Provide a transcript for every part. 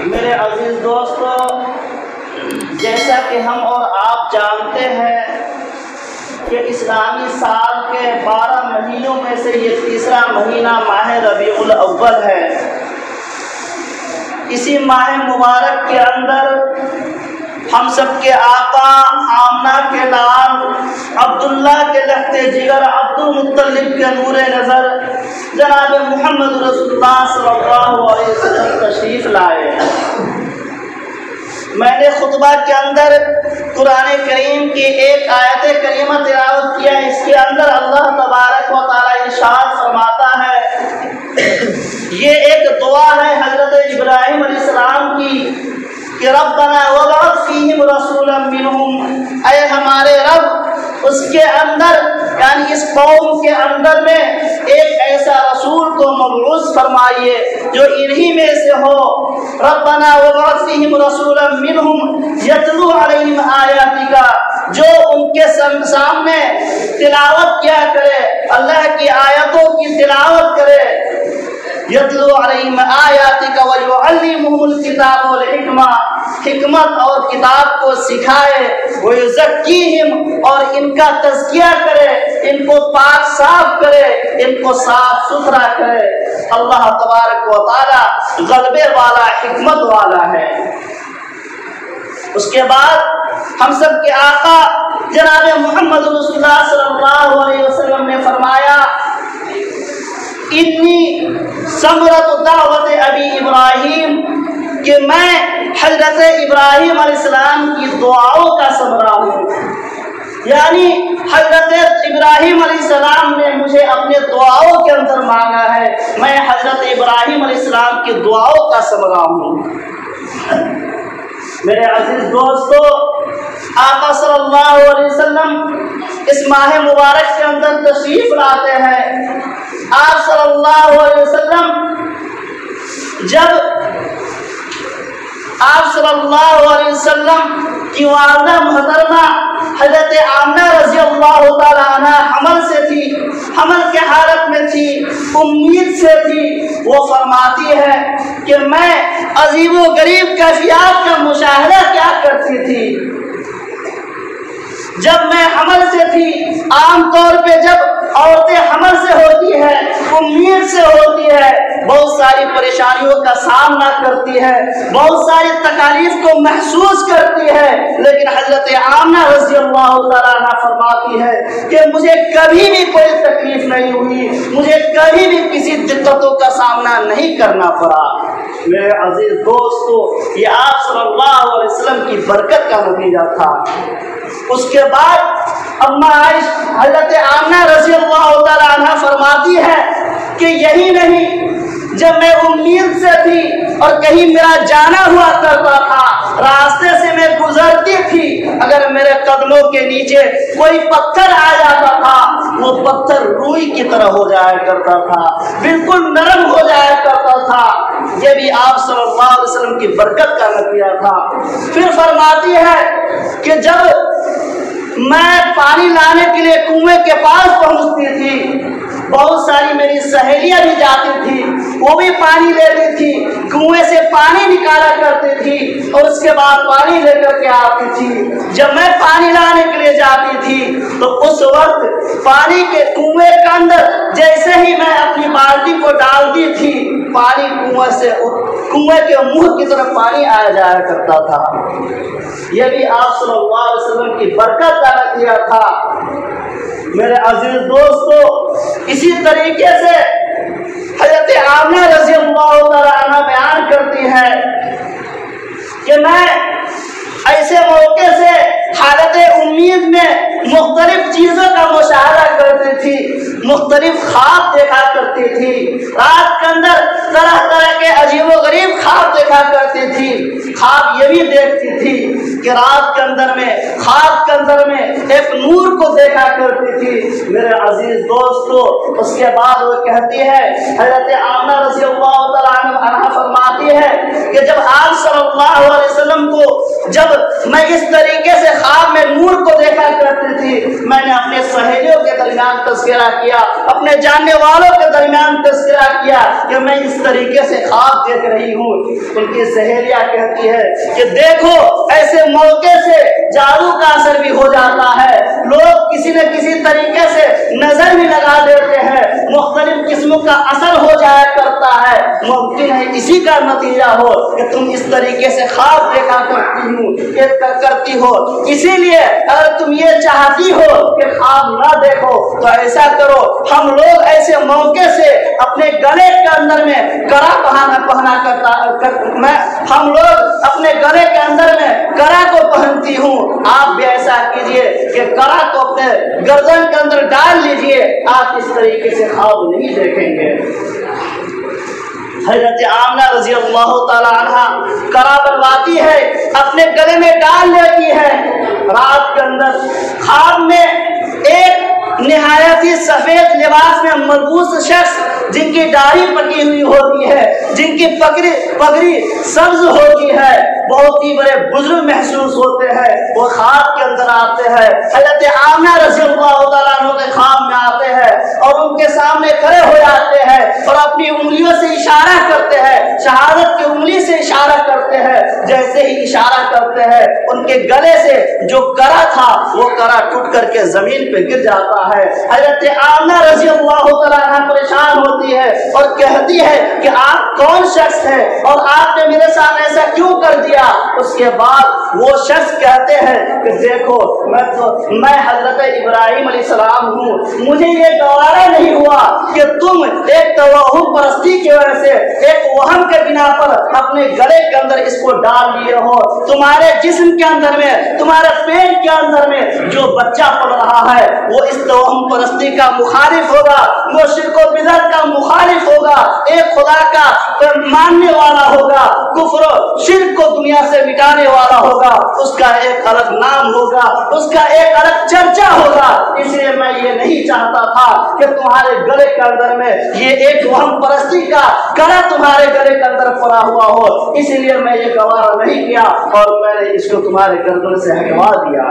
میرے عزیز دوستو، جیسا کہ ہم اور آپ جانتے ہیں کہ اسلامی سال کے 12 مہینوں میں سے یہ تیسرا مہینہ ماہ ربیع الاول ہے۔ اسی ماہ مبارک کے اندر ہم سب کے آقا آمنہ کے لال عبداللہ کے لخت جگر عبد المطلب کے نور نظر جناب محمد رسول اللہ صلی اللہ علیہ وسلم تشریف لائے۔ میں نے خطبہ کے اندر قرآن کریم کی ایک آیت کریمہ تلاوت کیا۔ اس کے اندر اللہ تبارک و تعالی ارشاد فرماتا ہے، یہ ایک دعا ہے حضرت ابراہیم علیہ السلام کی کہ ربنا وابعث فیہم رسولا منہم، اے ہمارے رب اس کے اندر یعنی اس قوم کے اندر میں ایک ایسا رسول کو مبعوث فرمائیے جو انہی میں سے ہو۔ ربنا وابعث فیہم رسولا منہم یتلو علیہم آیاتک، جو ان کے سامنے تلاوت کیا کرے، اللہ کی آیتوں کی تلاوت کرے۔ یتلو علیہم آیاتک ویعلمہم الکتاب والحکمہ، حکمت اور کتاب کو سکھائے، ویزکیہم اور ان کا تزکیہ کرے، ان کو پاک صاف کرے، ان کو صاف ستھرا کرے۔ اللہ تبارک و تعالی غلبے والا حکمت والا ہے۔ اس کے بعد ہم سب کے آقا جناب محمد رسول اللہ صلی اللہ علیہ وسلم نے فرمایا، انی ثمرۃ دعوت ابی ابراہیم، کہ میں حضرت ابراہیم علیہ السلام کی دعاؤں کا ثمرہ ہوں۔ یعنی حضرت ابراہیم علیہ السلام نے مجھے اپنے دعاؤں کے اندر مانگا ہے، میں حضرت ابراہیم علیہ السلام کی دعاؤں کا ثمرہ ہوں۔ میرے عزیز دوستو، آقا صلی اللہ علیہ وسلم اس ماہ مبارک کے اندر تشریف لاتے ہیں۔ آپ صلی اللہ علیہ وسلم جب آپ صلی اللہ علیہ وسلم کی والدہ محترمہ حضرت آمنہ رضی اللہ تعالی عنہ حمل سے تھی، حمل کے حالت میں تھی، امید سے تھی، وہ فرماتی ہے کہ میں عجیب و غریب کیفیات کا مشاہدہ کیا کرتی تھی جب میں حمل سے تھی۔ عام طور پہ جب عورتیں حمل سے ہوتی ہے، امید سے ہوتی ہے، بہت ساری پریشانیوں کا سامنا کرتی ہے، بہت ساری تکالیف کو محسوس کرتی ہے، لیکن حضرت آمنہ رضی اللہ تعالیٰ عنہ فرماتی ہے کہ مجھے کبھی بھی کوئی تکلیف نہیں ہوئی، مجھے کبھی بھی کسی دقتوں کا سامنا نہیں کرنا پڑا۔ میرے عزیز دوستو، یہ آپ صلی اللہ علیہ وسلم کی برکت کا نتیجہ تھا۔ اس کے بعد اماں عائشہ حضرت آمنہ رضی اللہ تعالیٰ عنہ فرماتی ہے کہ یہی نہیں، جب میں امید سے تھی اور کہیں میرا جانا ہوا کرتا تھا، راستے سے میں گزرتی تھی، اگر میرے قدموں کے نیچے کوئی پتھر آ جاتا تھا، وہ پتھر روئی کی طرح ہو جایا کرتا تھا، بالکل نرم ہو جایا کرتا تھا۔ یہ بھی آپ صلی اللہ علیہ وسلم کی برکت کا نتیجہ تھا۔ پھر فرماتی ہے کہ جب میں پانی لانے کے لیے کنویں کے پاس پہنچتی تھی، بہت ساری میری سہیلیاں بھی جاتی تھی، وہ بھی پانی لیتی تھی، کنویں سے پانی نکالا کرتی تھی اور اس کے بعد پانی لے کر کے آتی تھی۔ جب میں پانی لانے کے لیے جاتی تھی تو اس وقت پانی کے کنویں کے اندر جیسے ہی میں اپنی بالٹی کو ڈالتی تھی، پانی کنویں کے منہ کی طرف پانی آیا جایا کرتا تھا۔ یہ بھی آپ صلی اللہ علیہ وسلم کی برکت کا نتیجہ تھا۔ میرے عزیز دوستو، اسی طریقے سے حضرت آمنہ رضی اللہ تعالیٰ عنہ بیان کرتی ہے کہ میں ایسے موقع سے حالت امید میں مختلف چیزوں کا مشاہدہ کرتی تھی، مختلف خواب دیکھا کرتی تھی، رات کے اندر طرح طرح کے عجیب و غریب خواب دیکھا کرتی تھی۔ ख्वाब ये भी देखती थी कि रात के अंदर में ख्वाब के अंदर में एक नूर को देखा करती थी। मेरे अजीज दोस्तों, उसके बाद वो कहती है, हज़रत आमना रज़ी अल्लाह तआला अन्हा फरमाती है कि जब आप सल्लल्लाहु अलैहि वसल्लम को जब मैं इस तरीके से ख्वाब में नूर को देखा करती थी, मैंने अपने सहेलियों के दरमियान तज़किरा किया, अपने जानने वालों के दरमियान तज़किरा किया कि मैं इस तरीके से ख्वाब देख रही हूँ। उनकी सहेलियां कहती है कि देखो, ऐसे मौके से जादू का असर भी हो जाता है, लोग किसी न किसी तरीके से नजर भी लगा देते हैं, मुख्तलिफ किस्मों का असर हो जाया करता है। मुमकिन है इसी का नतीजा हो कि तुम इस तरीके से ख्वाब देखा करती हो। इसीलिए अगर तुम ये चाहती हो कि ख्वाब ना देखो तो ऐसा करो, हम लोग ऐसे मौके से अपने गले के अंदर में कड़ा पहना करता हम लोग अपने गले के अंदर में कड़ा को पहनती हूँ, आप भी ऐसा कीजिए कि कड़ा को अपने गर्दन के अंदर डाल लीजिए, आप इस तरीके से ख्वाब नहीं देखेंगे। हज़रत आमना रज़ी अल्लाह तआला अन्हा कड़ा बनवाती है, अपने गले में डाल लेती है। रात के अंदर ख्वाब में एक निहायत ही सफेद लिबास में मलबूस शख्स, जिनकी दाढ़ी पकी हुई होती है, जिनकी पगड़ी सब्ज होती है, बहुत ही बड़े बुजुर्ग महसूस होते हैं, वो ख्वाब के अंदर आते हैं। हज़रत आमना रज़ी अल्लाह तआला अन्हा के ख्वाब में आते हैं और उनके सामने खड़े हो जाते हैं और अपनी उंगलियों से इशारा करते हैं, शहादत की उंगली से इशारा करते हैं। जैसे ही इशारा करते हैं, उनके गले से जो कड़ा था वो कड़ा टूट करके जमीन पे गिर जाता है। हज़रत आमना रज़ी अल्लाह तआला अन्हा परेशान होती है और कहती है कि आप कौन शख्स है और आपने मेरे साथ ऐसा क्यों कर दिया। उसके बाद वो शख्स कहते हैं कि देखो, मैं हजरत इब्राहिम अलैहिस्सलाम हूँ, मुझे ये गवारा नहीं हुआ कि तुम एक तवहुम परस्ती की वजह से, एक वहम के बिना पर अपने गले के अंदर इसको डाल लिए हो। तुम्हारे जिस्म के अंदर में, तुम्हारे पेट के अंदर में जो बच्चा पल रहा है वो इस तवहुम परस्ती का मुखालिफ होगा, वो शिर्क व बिदअत का मुखालिफ होगा, एक खुदा का मानने वाला होगा, कुफ्र शिर्क को दुनिया से मिटाने वाला होगा, उसका एक अलग नाम होगा, उसका एक अलग चर्चा होगा। इसलिए मैं ये नहीं चाहता था कि तुम्हारे गले के अंदर में ये एक वहम परस्ती का कड़ा तुम्हारे गले के अंदर पड़ा हुआ हो, इसलिए मैं ये गवारा नहीं किया और मैंने इसको तुम्हारे गर्दन से हटवा दिया।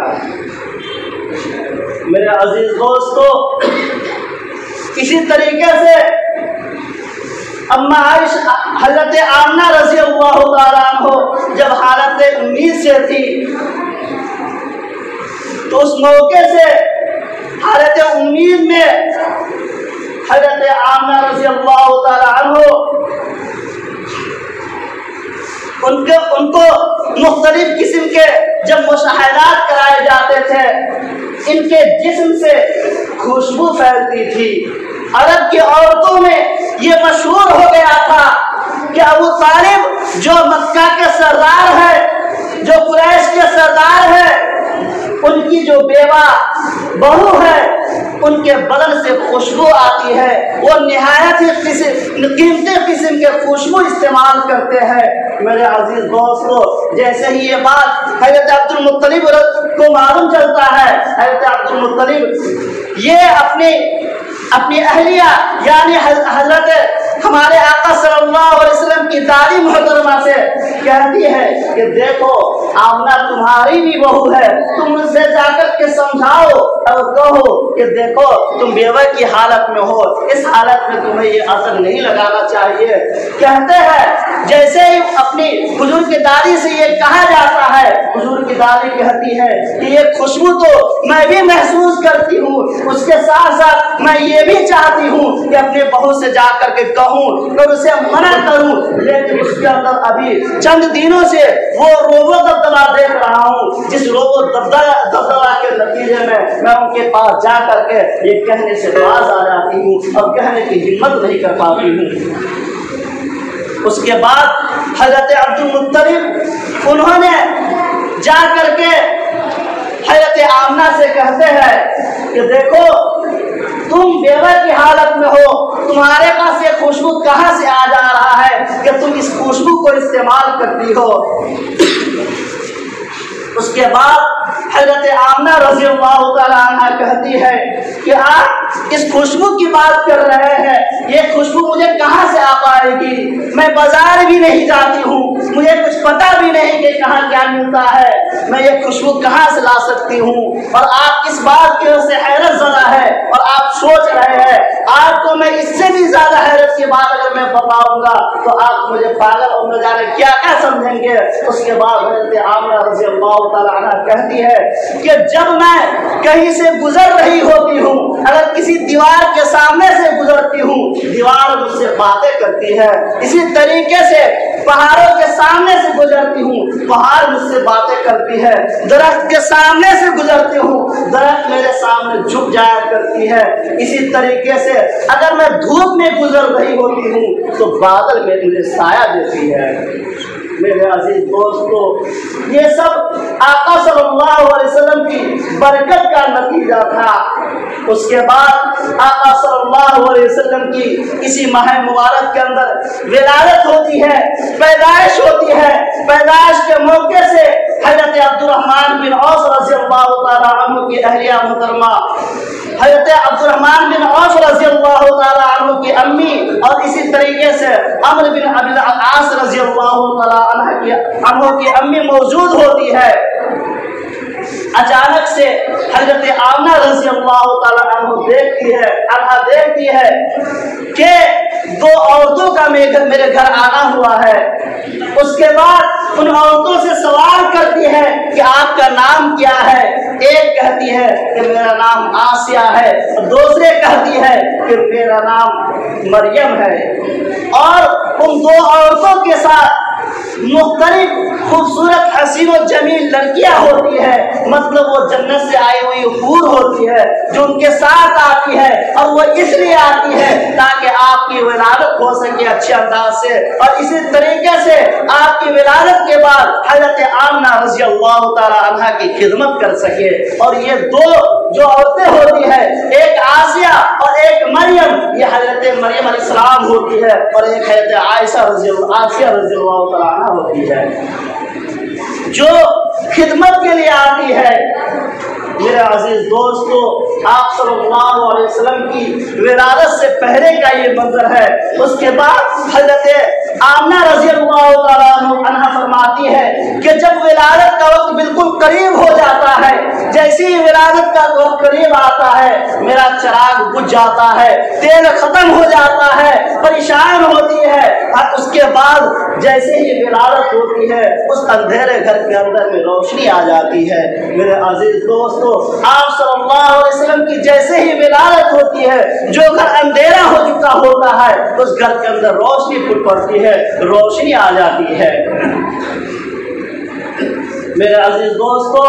मेरे अजीज दोस्तों, इसी तरीके से अम्मा आयशा हज़रत आमना रज़ी अल्लाह तआला अन्हा जब हालत उम्मीद से थी तो उस मौके से हालत उम्मीद में हज़रत आमना रज़ी अल्लाह तआला अन्हा उनको मुख्तलिफ किस्म के जब मुशाहिदात कराए जाते थे, इनके जिस्म से खुशबू फैलती थी। अरब की औरतों में ये मशहूर हो गया था कि अबू तालिब जो मक्का के सरदार है, जो कुरैश के सरदार है, उनकी जो बेवा बहू है, उनके बदन से खुशबू आती है, वो निहायत ही कीमती किस्म के खुशबू इस्तेमाल करते हैं। मेरे अजीज दोस्तों, जैसे ही ये बात हज़रत अब्दुल मुत्तलिब को मालूम चलता है, हज़रत अब्दुल मुत्तलिब ये अपनी अहलिया यानी हज़रत हमारे आका सल्लल्लाहु अलैहि वसल्लम की दादी मोहतरमा से कहती है कि देखो, आमना तुम्हारी भी बहू है, तुम उनसे जाकर के समझाओ और कहो कि देखो, तुम बेवा की हालत में हो, इस हालत में तुम्हें ये असर नहीं लगाना चाहिए। कहते हैं जैसे ही अपनी हुजूर की दादी से ये कहा जाता है, हुजूर की दादी कहती है कि ये खुशबू तो मैं भी महसूस करती हूँ, उसके साथ साथ मैं ये भी चाहती हूँ कि अपने बहू से जाकर के कहूँ और उसे मना करूँ, लेकिन उसके अंदर अभी चंद दिनों से वो रोबो दबदबा देख रहा हूँ, जिस रोबो दबदबा के नतीजे में मैं उनके पास जा करके ये कहने से बाज आ जाती हूँ और कहने की हिम्मत नहीं कर पाती हूँ। उसके बाद हज़रत अब्दुल मुत्तलिब उन्होंने जा करके हज़रत आमना से कहते हैं कि देखो, तुम बेवा की हालत में हो, तुम्हारे पास ये खुशबू कहाँ से आ जा रहा है कि तुम इस खुशबू को इस्तेमाल करती हो। उसके बाद हजरत आमना रज़ी अल्लाह तआला अन्हा कहती है कि आप इस खुशबू की बात कर रहे हैं, ये खुशबू मुझे कहाँ से आ पाएगी, मैं बाजार भी नहीं जाती हूँ, मुझे कुछ पता भी नहीं कि कहाँ क्या मिलता है, मैं ये खुशबू कहाँ से ला सकती हूँ। और आप इस बात की वजह से हैरत ज़दा है और आप सोच रहे हैं, आपको मैं इससे भी ज्यादा हैरत की बात अगर मैं बताऊंगा तो आप मुझे पागल और न जाने क्या क्या समझेंगे। उसके बाद हजरत आमना रज़ी अल्लाह तआला अन्हा कहती है कि जब मैं कहीं से गुजर रही होती हूँ, अगर किसी दीवार के सामने से गुजरती हूँ, दीवार मुझसे बातें करती है। इसी तरीके से पहाड़ों के सामने से गुजरती हूँ, पहाड़ मुझसे बातें करती है। दरख्त के सामने से गुजरती हूँ, दरख्त मेरे सामने झुक जाया करती है। इसी तरीके से अगर मैं धूप में गुजर रही होती हूँ तो बादल में मुझे साया देती है। मेरे अजीज दोस्तों, ये सब आका सल्लल्लाहु अलैहि वसल्लम की बरकत का नतीजा था। उसके बाद आका सल्लल्लाहु अलैहि वसल्लम की इसी माह मुबारक के अंदर विलादत होती है, पैदाइश होती है। पैदाइश के मौके से हजरत अब्दुर्रहमान बिन औस रज़ियल्लाहु तआला अन्हु की अहलिया मुहतरमा हजरत अब्दुर्रहमान बिन औस रज़ियल्लाहु तआला अन्हु की अम्मी और इसी तरीके से अम्र बिन अबिल आस रज़ियल्लाहु तआला अन्हु की अम्मी मौजूद होती है। अचानक से हजरत आमना रज़ियल्लाहु तआला अन्हु देखती है कि दो औरतों का मेरे घर आना हुआ है। उसके बाद उन औरतों से सवाल करती है कि आपका नाम क्या है। एक कहती है कि मेरा नाम आसिया है, दूसरे कहती है कि मेरा नाम मरियम है। और उन दो औरतों के साथ मुख्तलिफ खूबसूरत हसीन और जमील लड़कियां होती है, मतलब वो जन्नत से आई हुई हूर होती है जो उनके साथ आती है। और वो इसलिए आती है ताकि आपकी विलादत हो सके अच्छे अंदाज से, और इसी तरीके से आपकी विलादत के बाद हजरत आमना रज़ी अल्लाह तआला अन्हा की खिदमत कर सके। और ये दो जो औरतें होती है, एक आसिया और एक मरियम, ये हजरत मरियम अलैहिस्सलाम होती है और एक हजरत आसिया रज़ी अल्लाह तआला अन्हा होती है जो खिदमत के लिए आती है। मेरे अजीज दोस्तों, आप सल्लल्लाहु अलैहि वसल्लम की विलादत से पहले का ये मंजर है। उसके बाद हजरत आमना रज़ियल्लाहु तआला अन्हा फरमाती है कि जब विलादत का वक्त बिल्कुल करीब हो जाता है, जैसे ही विलादत का वक्त करीब आता है, मेरा चिराग बुझ जाता है, तेल खत्म हो जाता है, परेशान होती है। और उसके बाद जैसे ही विलादत होती है, उस अंधेरे घर के अंदर में रोशनी आ जाती है। मेरे अजीज दोस्तों, आप सल्लल्लाहु अलैहि वसल्लम की जैसे ही विलादत होती है, जो घर अंधेरा हो चुका होता है, उस घर के अंदर रोशनी फूट पड़ती है, रोशनी आ जाती है। मेरे अजीज दोस्तों,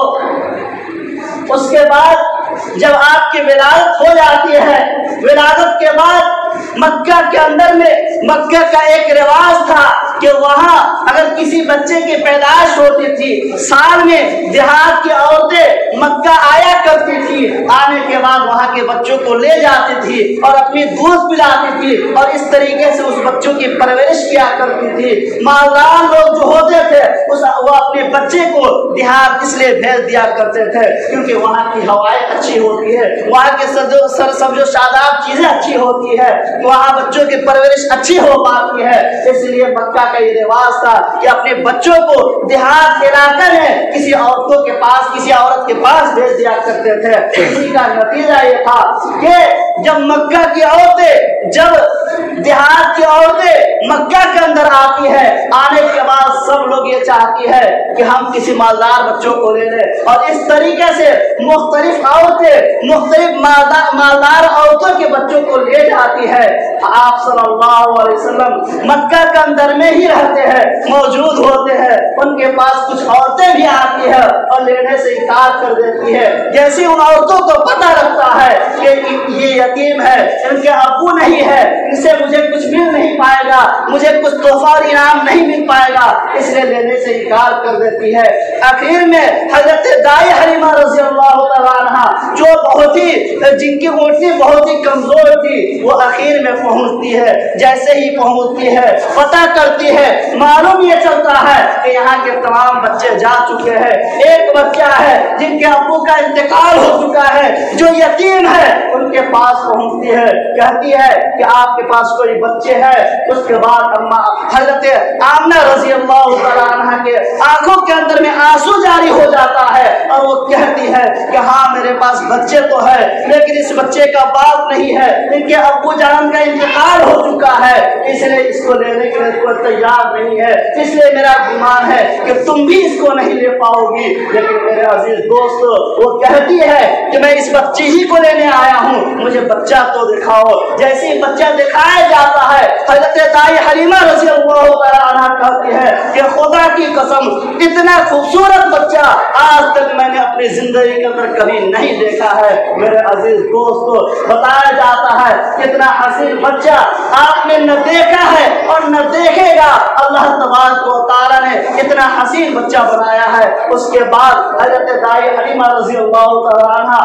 उसके बाद जब आपकी विलादत हो जाती है, विलादत के बाद मक्का के अंदर में मक्का का एक रिवाज था कि वहाँ अगर किसी बच्चे की पैदाइश होती थी, साल में देहात की औरतें मक्का आया करती थी, आने के बाद वहाँ के बच्चों को ले जाती थी और अपनी दूध पिलाती थी और इस तरीके से उस बच्चों की परवरिश किया करती थी। मालदार लोग जो होते थे वो अपने बच्चे को देहात इसलिए भेज दिया करते थे क्योंकि वहाँ की हवाएं अच्छी होती है, वहाँ के सब्जो शादाब चीजें अच्छी होती है, वहाँ बच्चों की परवरिश अच्छी हो पाती है। इसलिए मक्का का ये रिवाज था कि अपने बच्चों को देहात इलाके में किसी औरतों के पास, किसी औरत के पास भेज दिया करते थे। इसी का नतीजा ये था कि जब मक्का की औरतें, जब देहात की औरतें मक्का के अंदर आती है, आने के बाद सब लोग ये चाहती है कि हम किसी मालदार बच्चों को ले लें और इस तरीके से मुख्तलिफ औरतें मुख्तलिफ मालदार औरतों के बच्चों को ले जाती है। आप सल्लल्लाहु अलैहि वसल्लम मक्का के अंदर में ही रहते हैं, मौजूद होते हैं, उनके पास कुछ औरतें लेने भी आती है और लेने से इनकार कर देती है। जैसे उन औरतों को पता लगता है कि ये यतीम है, इनके अब्बू नहीं है, इनसे मुझे कुछ मिल नहीं पाएगा, मुझे कुछ तोहफा और इनाम नहीं मिल पाएगा, इसलिए लेने से इनकार कर देती है। आखिर में हजरत दाई हलीमा रज़ी अल्लाह तआला अन्हा, जो बहुत ही जिनकी ऊँटनी बहुत ही कमजोर थी, वो आखिर में पहुंचती है। जैसे ही पहुंचती है, पता करती है, मालूम ये चलता है कि यहाँ के तमाम बच्चे जा चुके हैं। एक बच्चा है जिनके अब्बू का इंतकाल हो चुका है, जो यतीम है, उनके पास पहुंचती है, कहती है कि आपके पास कोई बच्चे हैं। उसके बाद अम्मा हजरत आमना रज़ी अल्लाह तआला अन्हा के आंखों के अंदर में आंसू जारी हो जाता है और वो कहती है कि हाँ मेरे पास बच्चे तो है, लेकिन इस बच्चे का बाप नहीं है, इनके अब्बू जान का इंतकाल हो चुका है, इसलिए इसको लेने के लिए कोई तैयार नहीं है। इसलिए मेरा गुमान है कि तुम भी इसको नहीं ले पाओगी। लेकिन मेरे अजीज दोस्त, वो कहती है कि मैं इस बच्ची ही को लेने आया हूँ, मुझे बच्चा तो दिखाओ। जैसे ही बच्चा दिखाया जाता है, हजरत दाई हलीमा रज़ी अल्लाह तआला अन्हा कहती है कि खुदा की कसम, इतना खूबसूरत बच्चा आज तक मैंने अपनी जिंदगी के अंदर कभी नहीं देखा है। मेरे अजीज दोस्तों, बताया जाता है कितना हसीन बच्चा आपने न देखा है और न देखेगा। अल्लाह तबारक व तआला ने इतना हसीन बच्चा बनाया है। उसके बाद हजरत दाई हलीमा रज़ी अल्लाह तआला अन्हा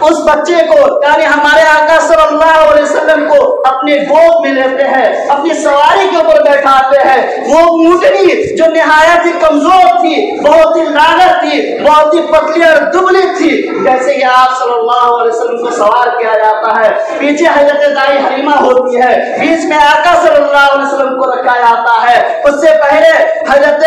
उस बच्चे को, यानी हमारे आका सल्लल्लाहु अलैहि वसल्लम को अपने गोद में लेते हैं, अपनी सवारी के ऊपर बैठाते हैं। वो ऊँटनी जो निहायत ही कमजोर थी, बहुत ही लागत थी, बहुत ही पतली और दुबली थी, जैसे ही आप सल्लल्लाहु अलैहि वसल्लम को सवार किया जाता है, पीछे हजरत दाई हलीमा होती है, बीच में आका सल्लल्लाहु अलैहि वसल्लम को रखा जाता है। उससे पहले हजरत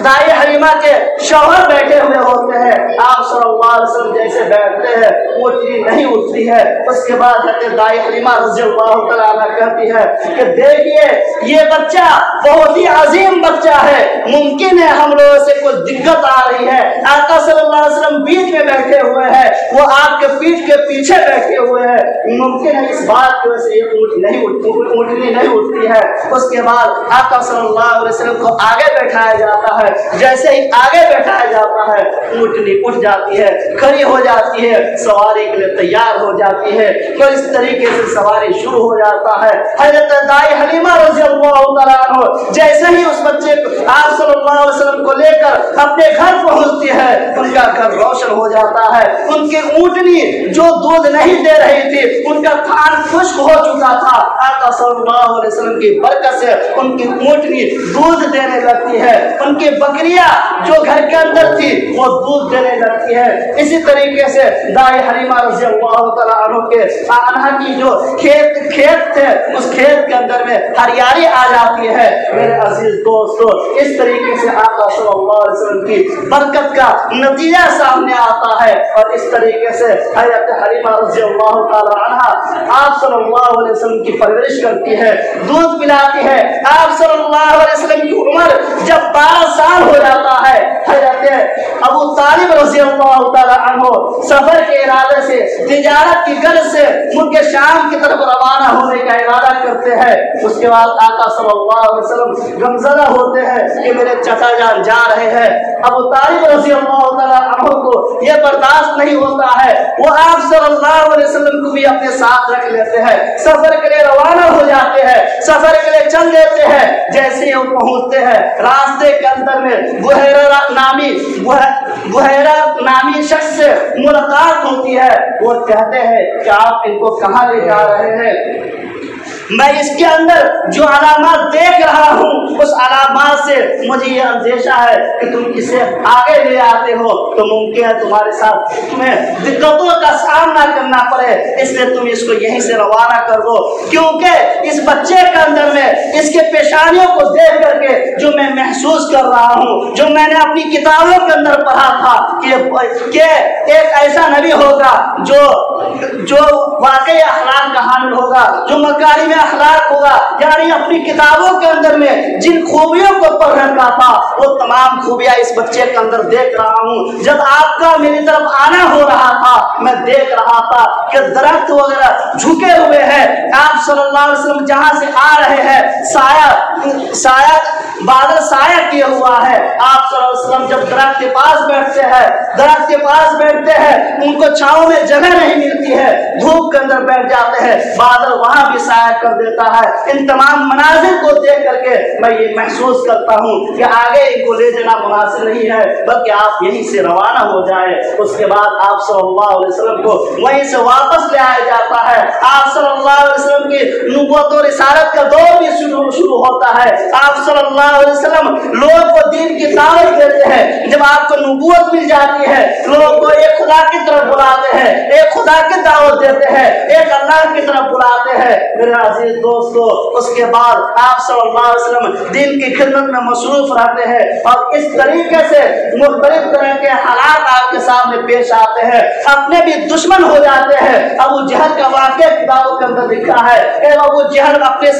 दाई हलीमा के शौहर बैठे हुए होते हैं। आप सल्लल्लाहु अलैहि वसल्लम जैसे बैठते हैं, ऊँटनी नहीं उठती है। उसके बाद हजरत दाई हलीमा रज़ी अल्लाह तआला अन्हा कहती है कि देखिए ये बच्चा बहुत ही अजीम बच्चा है, मुमकिन है हम लोगों से कोई दिक्कत आ रही है। आका सल्लल्लाहु अलैहि वसल्लम बीच में बैठे हुए हैं, वो आपके पीठ के पीछे बैठे हुए हैं, मुमकिन है इस बात की वजह से ये ऊँटनी नहीं उठती है। उसके बाद आका सल्लल्लाहु अलैहि वसल्लम को आगे बैठाया जाता है। जैसे ही आगे बैठाया जाता है, ऊँटनी उठ जाती है, खड़ी हो जाती है, सवारी के लिए तैयार हो जाती है। तो इस तरीके से सवारी शुरू हो जाता है। हजरत दाई हलीमा रज़ी अल्लाह तआला अन्हा जैसे ही उस बच्चे को आप सल्लल्लाहु अलैहि वसल्लम को लेकर अपने घर पहुंचती है, उनका घर रोशन हो जाता है। उनके ऊँटनी जो दूध नहीं दे रही थी, उनका थान खुश्क हो चुका था। आका सल्लल्लाहु अलैहि वसल्लम की बरकत से उनकी ऊँटनी दूध देने लगती है। उनकी बकरियां जो घर के अंदर थी, वो दूध देने लगती है। इसी तरीके से दाई हलीमा रज़ी अल्लाह तआला अन्हा की जो खेत थे, उस खेत के अंदर में हरियाली आ जाती है। मेरे अजीज दोस्तों, इस तरीके से आका सल्लल्लाहु अलैहि वसल्लम की बरकत का नतीजा सामने आता है। और इस तरीके से हजरत हलीमा रज़ी अल्लाह तआला अन्हा आप सल्लल्लाहु अलैहि वसल्लम की परवरिश करती है, दूध पिलाती है। आप सल्लल्लाहु अलैहि वसल्लम की उम्र जब 12 साल हो जाता है, हजरत अबू तालिब रज़ी अल्लाह तआला अन्हु सफर के इरादे से, तिजारत की गर्ज से मुल्क शाम की तरफ रवाना होने का इरादा करते हैं। उसके बाद आका सल्लल्लाहु अलैहि वसल्लम गमज़दा होते हैं कि मेरे चचा जान जा रहे हैं। अबू तालिब रज़ी अल्लाह तआला अन्हु को यह बर्दाश्त नहीं होता है, वो आप सल्लल्लाहु अलैहि वसल्लम को भी अपने साथ रख लेते हैं, सफर के लिए रवाना हो जाते हैं, सफर के लिए चल देते हैं। जैसे ही वो पहुंचते हैं, रास्ते के अंदर में बुहैरा नामी शख्स से मुलाकात होती है। वो कहते हैं कि आप इनको कहाँ ले जा रहे हैं? मैं इसके अंदर जो अलामात देख रहा हूँ, उस अलामात से मुझे ये अंदेशा है कि तुम इसे आगे ले आते हो तो मुमकिन है तुम्हारे साथ तुम्हें दिक्कतों का सामना करना पड़े, इसलिए तुम इसको यहीं से रवाना कर दो। क्योंकि इस बच्चे के अंदर में इसके पेशानियों को देख करके जो मैं महसूस कर रहा हूँ, जो मैंने अपनी किताबों के अंदर पढ़ा था कि एक ऐसा नबी होगा जो वाकई अखलाक का हामिल होगा, जो मकारी में अखलाक होगा, यानी अपनी किताबों के अंदर में जिन खूबियों को पढ़ रखा था, वो तमाम खूबियां इस बच्चे के अंदर देख रहा हूँ। जब आपका मेरी तरफ आना हो रहा था, मैं देख रहा था कि दरख्त वगैरह झुके हुए हैं। आप सल्लल्लाहु अलैहि वसल्लम जहां से आ रहे हैं, साया बादल साया किया हुआ है। आप सल्लल्लाहु अलैहि वसल्लम जब दरख्त के पास बैठते हैं उनको छांव में जगह नहीं मिलती है, धूप के अंदर बैठ जाते हैं, बादल वहां भी साया कर देता है। इन तमाम मनाजिर को देख करके मैं ये महसूस करता हूँ कि आगे इनको ले जाना मुनासिब नहीं है, बल्कि आप यहीं से रवाना हो जाए। उसके बाद आप सल्लल्लाहु अलैहि वसल्लम को वहीं से वापस ले आया जाता है। आप सल्लल्लाहु अलैहि वसल्लम की नबूवत और रिसालत का दौर भी शुरू होता है। आप सल्लल्लाहु अलैहि वसल्लम लोगों को दीन की दावत देते हैं। जब आपको नबूवत मिल जाती है, लोगों को एक खुदा की तरफ बुलाते हैं, एक खुदा की दावत देते हैं, एक अल्लाह की तरफ बुलाते हैं। मेरे अजीज दोस्तों, उसके बाद आप सल्लल्लाहु अलैहि वसल्लम दीन की खिदमत में मसरूफ रहते हैं और इस तरीके से मुख्तलिफ तरह के हालात आपके सामने पेश आते हैं। अपने भी दुश्मन हो जाते हैं। अबू जहल का वाक़या किताबों के अंदर लिखा है कि अबू जहल अपने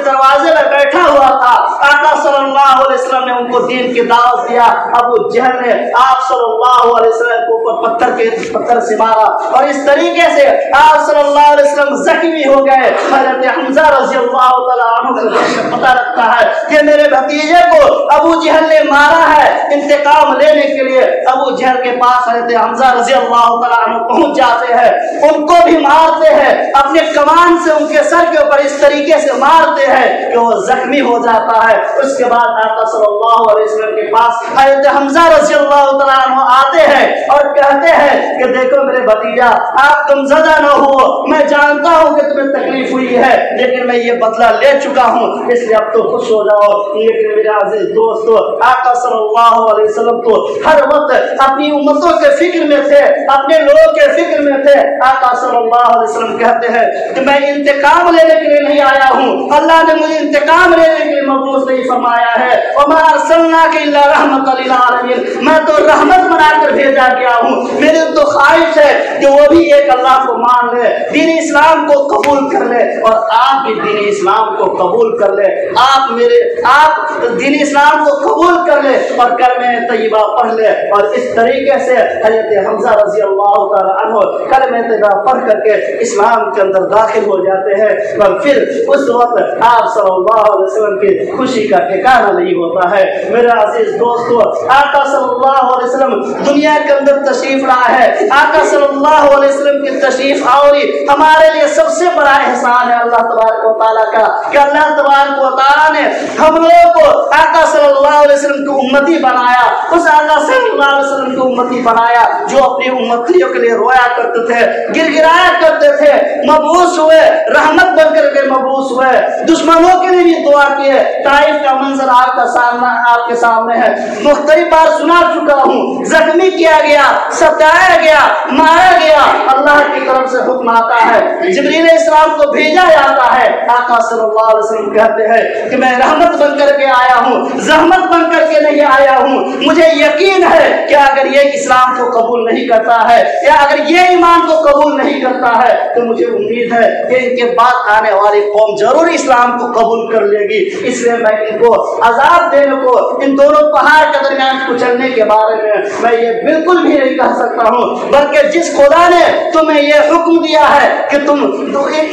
दरवाजे में बैठा हुआ था। आका सल्लल्लाहु अलैहि वसल्लम ने उनको दीन की दावत दिया। अबू जहल ने आप सल्लल्लाहु अलैहि वसल्लम को ऊपर पत्थर से मारा और इस तरीके से आप सल्लल्लाहु अलैहि वसल्लम जख्मी हो गए। हज़रत हम्जा रज़ियल्लाहु तआला अन्हु को पता लगता है कि मेरे भतीजे को अबू जहल ने मारा है। इंतकाम लेने के लिए अबू जहल के पास हज़रत हम्जा रज़ियल्लाहु तआला अन्हु पहुंच जाते हैं, उनको भी मारते हैं, अपने कमान से उनके सर के ऊपर इस तरीके से मारते हैं कि वो जख्मी हो जाता है। उसके बाद आका सल्लल्लाहु अलैहि वसल्लम के पास हज़रत हम्जा रज़ियल्लाहु तआला अन्हु आते हैं और कहते हैं कि देखो मेरे भतीजा, आप गमज़दा न हो, मैं जानता हूँ कि तुम्हें तकलीफ हुई है, लेकिन मैं ये बदला ले चुका हूँ, इसलिए अब तो खुश हो जाओ। लेकिन मेरे अजीज दोस्तों, आका सल्लल्लाहु अलैहि वसल्लम तो हर वक्त अपनी उम्मतों के फिक्र में थे, अपने लोगों के फिक्र में थे। आका सल्लल्लाहु अलैहि वसल्लम कहते हैं कि मैं इंतकाम लेने के लिए नहीं आया हूँ, अल्लाह ने मुझे इंतकाम लेने के लिए मबूस नहीं फरमाया है। वमा अरसलनाका इल्ला रहमतल लिल आलमीन, मैं तो रहमत बनाकर भेजा गया हूँ। मेरी तो ख्वाहिश है कि वो भी एक अल्लाह को मान ले, दीन इस्लाम को कबूल कर ले और आप भी दीन इस्लाम को कबूल कर ले। आप दीन इस्लाम को कबूल कर ले और कलमे तैयबा पढ़ ले। और इस तरीके से हज़रत हम्जा रज़ियल्लाहु तआला अन्हु कलमे तैयबा पढ़ करके इस्लाम के अंदर दाखिल हो जाते हैं। और फिर उस वक्त आप सल्लल्लाहु अलैहि वसल्लम की खुशी का ठिकाना नहीं होता है। मेरे अजीज दोस्तों, आका सल्लल्लाहु अलैहि वसल्लम दुनिया के अंदर तशरीफ लाए है। आका सल्लल्लाहु अलैहि वसल्लम की तशरीफ आवरी हमारे लिए सबसे बड़ा एहसान है अल्लाह तबारक व तआला का, कि अल्लाह तबारक व तआला ने हम लोगों को आका सल्लल्लाहु अलैहि वसल्लम की उम्मती बनाया। उस आका सल्लल्लाहु अलैहि वसल्लम की उम्मती बनाया जो अपनी उम्मतियों के लिए रोया करते थे, गिड़गिड़ाया करते थे, मबूस हुए, रहमत बनकर के मबूस हुए, दुश्मनों के लिए भी दुआ किए। ताइफ का मंजर आपके सामने है, मुख्तलिफ बार सुना चुका हूँ। जख्मी किया गया, सताया गया, मारा गया, अल्लाह की तरफ से हुक्म आता है, जिब्रील इस्लाम को भेजा जाता है। आका सल्लल्लाहु अलैहि वसल्लम कहते हैं कि मैं रहमत बनकर के आया हूँ, रहमत बनकर के नहीं आया हूँ। मुझे यकीन है कि अगर ये इस्लाम को कबूल नहीं करता है या अगर ये ईमान को कबूल नहीं करता है तो मुझे उम्मीद है कि इनके बाद आने वाली कौम जरूर इस्लाम को कबूल कर लेगी। इसलिए मैं इनको आजाद देने को, इन दोनों पहाड़ के दरमियान कुचलने के बारे में मैं ये बिल्कुल भी नहीं कह सकता हूँ, बल्कि जिस खुदा ने तुम्हें ये हुक्म दिया है कि तुम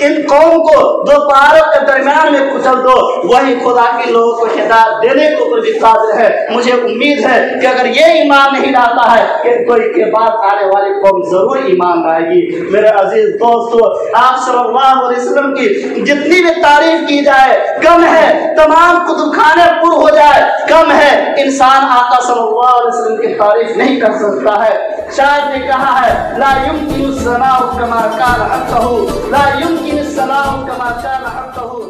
इन कौम को दो पहाड़ों के दरमियान में कुचल दो, वही खुदा के लोगों को हिदायत देने को कोई कादिर है। मुझे उम्मीद है कि अगर ये ईमान नहीं लाता है कि कोई के बाद आने वाली कौम जरूर ईमान लाएगी। मेरे अजीज दोस्तों, आप सल्लल्लाहु अलैहि वसल्लम की जितनी भी तारीफ की जाए कम है, तमाम कुतुबखाने पुर हो जाए कम है। इंसान आका सल्लल्लाहु अलैहि वसल्लम की तारीफ नहीं कर सकता है। शायद ने कहा है, ला युमकिनु सनाउ कमा कान हक़्क़हु, ला युमकिनु सनाउ कमा कान हक़्क़हु।